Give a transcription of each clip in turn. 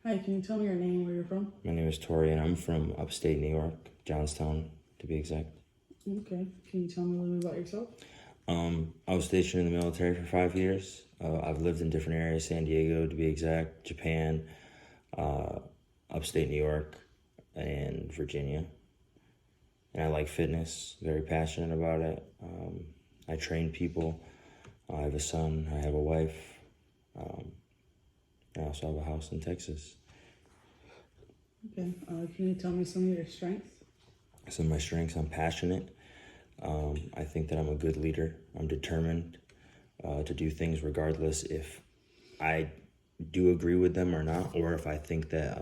Hi, can you tell me your name, where you're from? My name is Torrey, and I'm from upstate New York, Johnstown, to be exact. Okay. Can you tell me a little bit about yourself? I was stationed in the military for 5 years. I've lived in different areas, San Diego, to be exact, Japan, uh, upstate New York, and Virginia. And I like fitness, very passionate about it. I train people. I have a son, I have a wife. I also have a house in Texas. Okay. Can you tell me some of your strengths? Some of my strengths: I'm passionate. I think that I'm a good leader. I'm determined to do things regardless if I do agree with them or not, or if I think that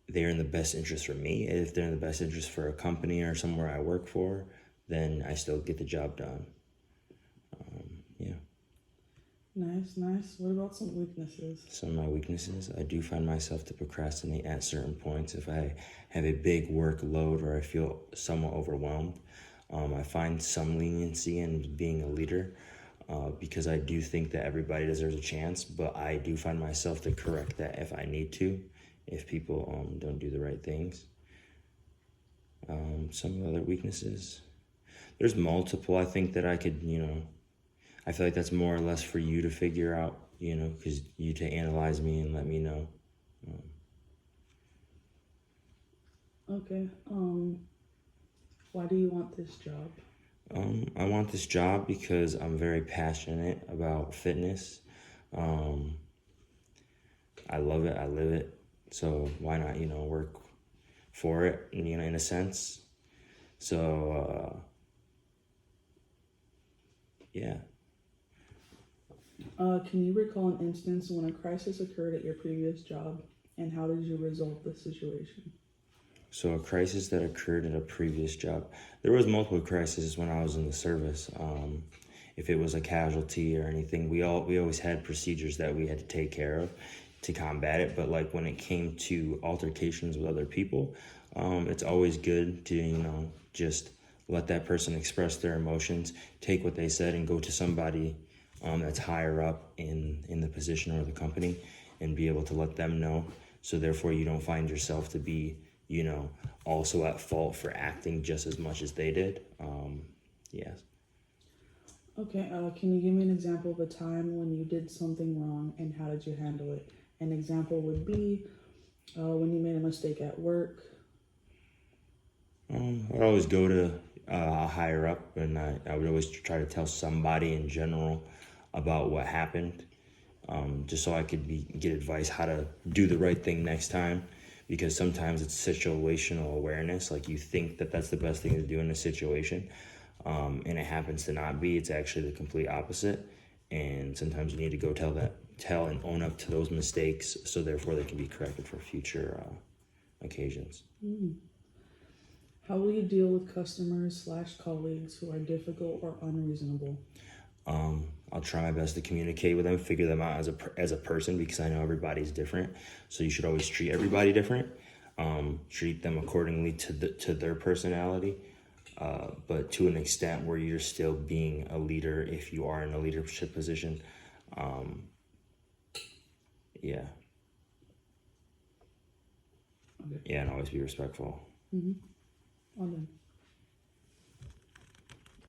they're in the best interest for me. If they're in the best interest for a company or somewhere I work for, then I still get the job done. Yeah. Nice. What about some weaknesses? Some of my weaknesses: I do find myself to procrastinate at certain points. If I have a big workload or I feel somewhat overwhelmed, I find some leniency in being a leader because I do think that everybody deserves a chance, but I do find myself to correct that if I need to, if people don't do the right things. Some other weaknesses: there's multiple. I think that I could, I feel like that's more or less for you to figure out, because you to analyze me and let me know. Okay. Why do you want this job? I want this job because I'm very passionate about fitness. I love it. I live it. So why not, work for it, in a sense. So, yeah. Can you recall an instance when a crisis occurred at your previous job, and how did you resolve the situation? So a crisis that occurred at a previous job. There was multiple crises when I was in the service. If it was a casualty or anything, we always had procedures that we had to take care of to combat it. But like when it came to altercations with other people, it's always good to just let that person express their emotions, take what they said, and go to somebody that's higher up in the position or the company, and be able to let them know. So therefore, you don't find yourself to be also at fault for acting just as much as they did. Yes. Okay, can you give me an example of a time when you did something wrong, and how did you handle it? An example would be when you made a mistake at work. I'd always go to higher up, and I would always try to tell somebody in general about what happened, just so I could get advice how to do the right thing next time. Because sometimes it's situational awareness, like you think that that's the best thing to do in a situation, and it happens to not be. It's actually the complete opposite, and sometimes you need to go tell and own up to those mistakes, so therefore they can be corrected for future occasions. How will you deal with customers/colleagues who are difficult or unreasonable? I'll try my best to communicate with them, figure them out as a person, because I know everybody's different. So you should always treat everybody different. Treat them accordingly to their personality, but to an extent where you're still being a leader if you are in a leadership position. Yeah. Okay. Yeah, and always be respectful. All done.